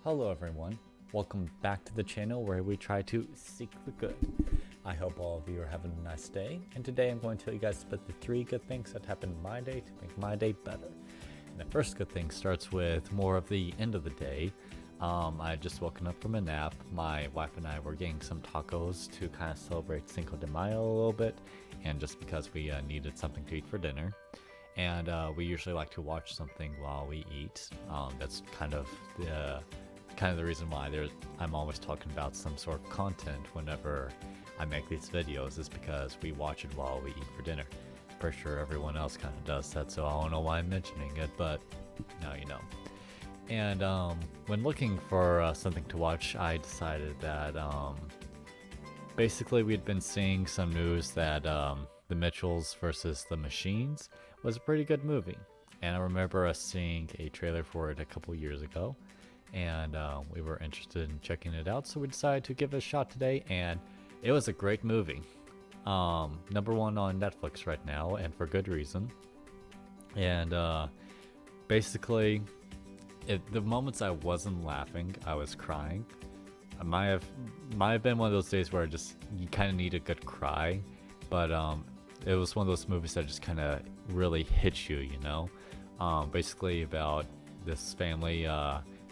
Hello everyone, welcome back to the channel where we try to seek the good. I hope all of you are having a nice day, and today I'm going to tell you guys about the 3 good things that happened in my day to make my day better. And the first good thing starts with more of the end of the day. I had just woken up from a nap. My wife and I were getting some tacos to kind of celebrate Cinco de Mayo a little bit, and just because we needed something to eat for dinner. And we usually like to watch something while we eat. That's kind of the reason why I'm always talking about some sort of content whenever I make these videos, is because we watch it while we eat for dinner. Pretty sure everyone else kind of does that, so I don't know why I'm mentioning it, but now you know. And when looking for something to watch, I decided that basically we'd been seeing some news that The Mitchells versus the Machines was a pretty good movie. And I remember us seeing a trailer for it a couple years ago, and we were interested in checking it out, so we decided to give it a shot today, and it was a great movie. Number one on Netflix right now, and for good reason. And basically, the moments I wasn't laughing, I was crying. I might have been one of those days where you kind of need a good cry, but it was one of those movies that just kind of really hit you, you know. Basically about this family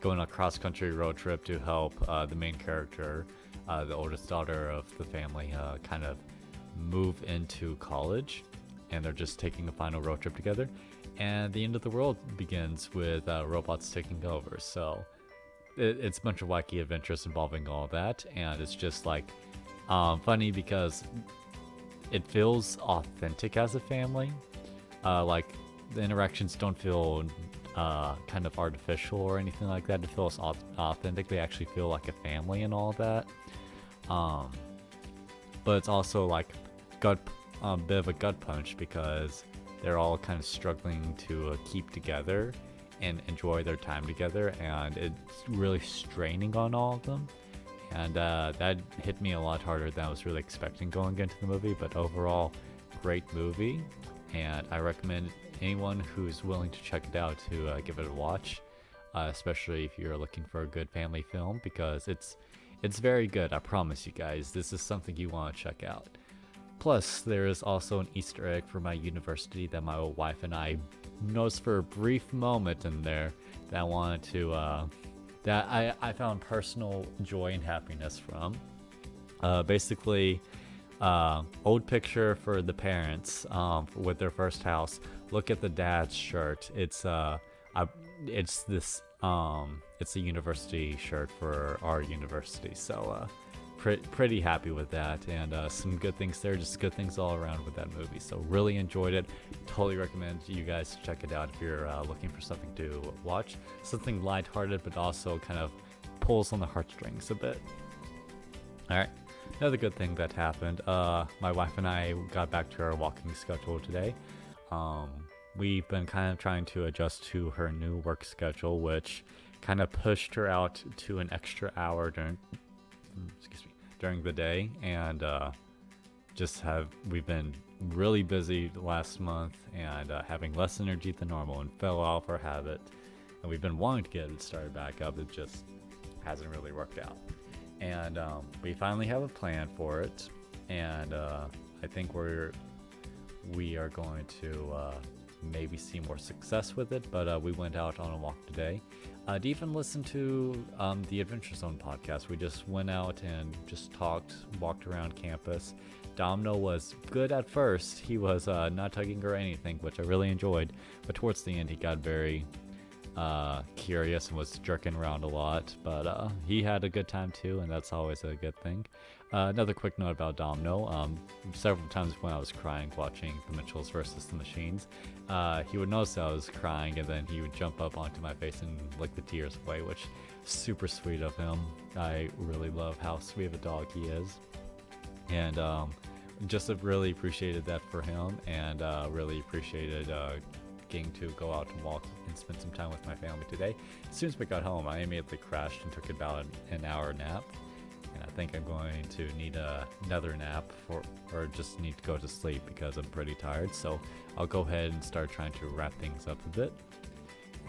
going on a cross-country road trip to help the main character, the oldest daughter of the family, kind of move into college, and they're just taking a final road trip together. And the end of the world begins with robots taking over. So it's a bunch of wacky adventures involving all that, and it's just like funny because it feels authentic as a family. Like the interactions don't feel kind of artificial or anything like that. It feels authentic. They actually feel like a family and all that. But it's also like a bit of a gut punch because they're all kind of struggling to keep together and enjoy their time together, and it's really straining on all of them. And that hit me a lot harder than I was really expecting going into the movie. But overall, great movie, and I recommend anyone who's willing to check it out to give it a watch, especially if you're looking for a good family film, because it's very good. I promise you guys, this is something you want to check out. Plus, there is also an Easter egg for my university that my wife and I noticed for a brief moment in there that I wanted to, that I found personal joy and happiness from. Basically, old picture for the parents with their first house. Look at the dad's shirt. It's a university shirt for our university. So pretty happy with that, and some good things there, just good things all around with that movie. So really enjoyed it. Totally recommend you guys check it out if you're looking for something to watch. Something lighthearted, but also kind of pulls on the heartstrings a bit. All right. Another good thing that happened, my wife and I got back to our walking schedule today. We've been kind of trying to adjust to her new work schedule, which kind of pushed her out to an extra hour during the day, and we've been really busy last month, and having less energy than normal, and fell off our habit. And we've been wanting to get it started back up. It just hasn't really worked out. And we finally have a plan for it, and I think we are going to maybe see more success with it. But we went out on a walk today. To even listen to the Adventure Zone podcast, we just went out and just walked around campus. Domino was good at first. He was not tugging or anything, which I really enjoyed. But towards the end, he got very curious and was jerking around a lot, but he had a good time too, and that's always a good thing. Another quick note about Domino, several times when I was crying watching The Mitchells versus the Machines, he would notice I was crying, and then he would jump up onto my face and lick the tears away, which is super sweet of him. I really love how sweet of a dog he is, and just really appreciated that for him, and really appreciated getting to go out and walk and spend some time with my family today. As soon as we got home, I immediately crashed and took about an hour nap, and I think I'm going to need another nap or just need to go to sleep because I'm pretty tired. So I'll go ahead and start trying to wrap things up a bit.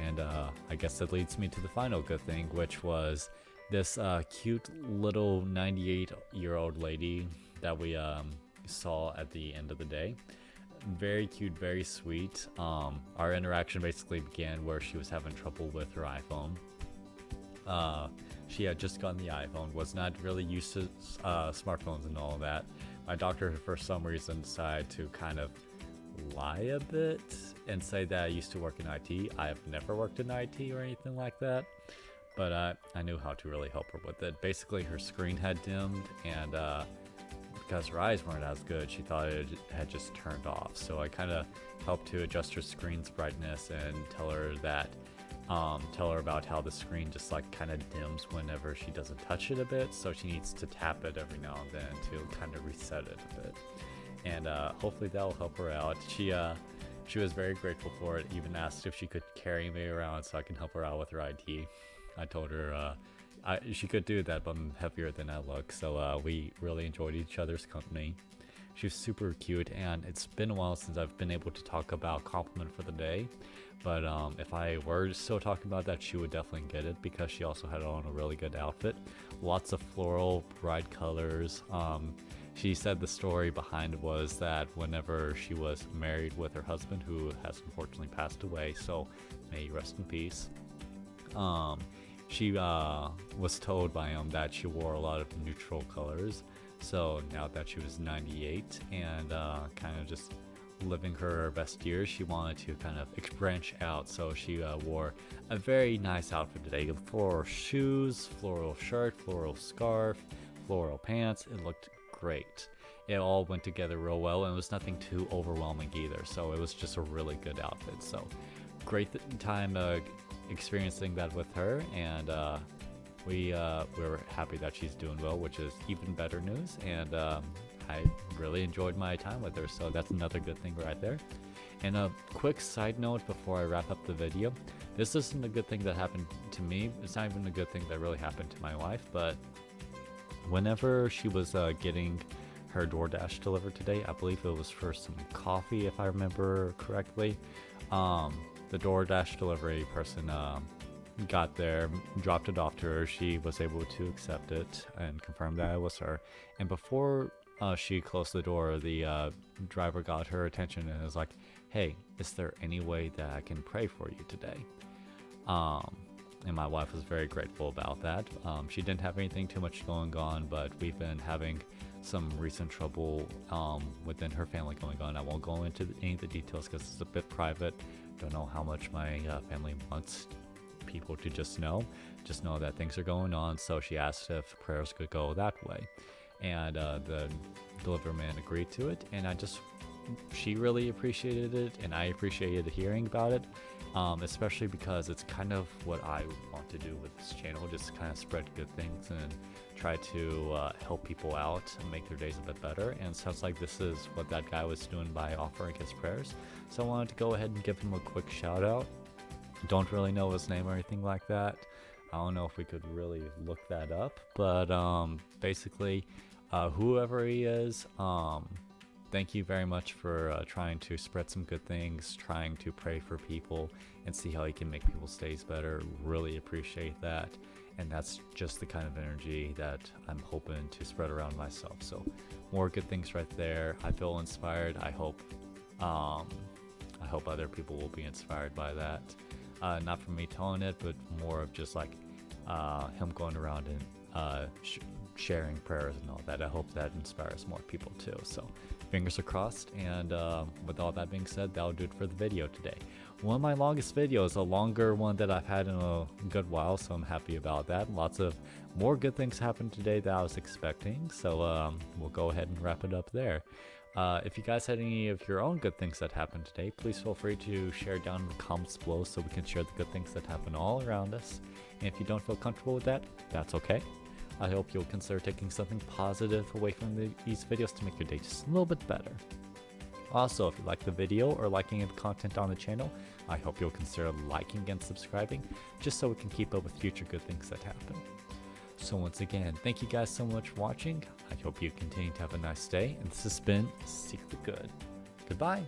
And I guess that leads me to the final good thing, which was this cute little 98-year-old lady that we saw at the end of the day. Very cute, very sweet. Our interaction basically began where she was having trouble with her iPhone. She had just gotten the iPhone, was not really used to smartphones and all that. My doctor, for some reason, decided to kind of lie a bit and say that I used to work in IT. I have never worked in IT or anything like that, but I knew how to really help her with it. Basically, her screen had dimmed, and because her eyes weren't as good, she thought it had just turned off. So I kind of helped to adjust her screen's brightness and tell her about how the screen just like kind of dims whenever she doesn't touch it a bit, so she needs to tap it every now and then to kind of reset it a bit. And hopefully that'll help her out. She was very grateful for it, even asked if she could carry me around so I can help her out with her IT. I told her she could do that, but I'm heavier than I look, so we really enjoyed each other's company. She was super cute, and it's been a while since I've been able to talk about compliment for the day, but if I were still talking about that, she would definitely get it, because she also had on a really good outfit. Lots of floral, bright colors. She said the story behind it was that whenever she was married with her husband, who has unfortunately passed away, so may he rest in peace, she was told by him that she wore a lot of neutral colors. So now that she was 98 and kind of just living her best years, she wanted to kind of branch out. So she wore a very nice outfit today. Floral shoes, floral shirt, floral scarf, floral pants. It looked great. It all went together real well, and it was nothing too overwhelming either. So it was just a really good outfit. So great time experiencing that with her, and we were happy that she's doing well, which is even better news. And I really enjoyed my time with her, so that's another good thing right there. And a quick side note before I wrap up the video, this isn't a good thing that happened to me. It's not even a good thing that really happened to my wife, but whenever she was getting her DoorDash delivered today, I believe it was for some coffee, if I remember correctly, the DoorDash delivery person got there, dropped it off to her. She was able to accept it and confirm that it was her. And before she closed the door, the driver got her attention and was like, "Hey, is there any way that I can pray for you today?" And my wife was very grateful about that. She didn't have anything too much going on, but we've been having some recent trouble within her family going on. I won't go into any of the details because it's a bit private. Don't know how much my family wants people to just know that things are going on. So she asked if prayers could go that way, and the delivery man agreed to it. And she really appreciated it, and I appreciated hearing about it, especially because it's kind of what I want to do with this channel, just kind of spread good things and try to help people out and make their days a bit better. And sounds like this is what that guy was doing by offering his prayers, so I wanted to go ahead and give him a quick shout out. Don't really know his name or anything like that. I don't know if we could really look that up, but basically whoever he is, thank you very much for trying to spread some good things, trying to pray for people and see how you can make people's days better. Really appreciate that. And that's just the kind of energy that I'm hoping to spread around myself. So more good things right there. I feel inspired. I hope other people will be inspired by that. Not from me telling it, but more of just like him going around and sharing prayers and all that. I hope that inspires more people too. So fingers are crossed. And with all that being said, that'll do it for the video today. One of my longest videos, a longer one that I've had in a good while, so I'm happy about that. Lots of more good things happened today than I was expecting, so we'll go ahead and wrap it up there. If you guys had any of your own good things that happened today, please feel free to share down in the comments below so we can share the good things that happen all around us. And if you don't feel comfortable with that, that's okay. I hope you'll consider taking something positive away from these videos to make your day just a little bit better. Also, if you like the video or liking the content on the channel, I hope you'll consider liking and subscribing, just so we can keep up with future good things that happen. So once again, thank you guys so much for watching. I hope you continue to have a nice day, and this has been Seek the Good. Goodbye.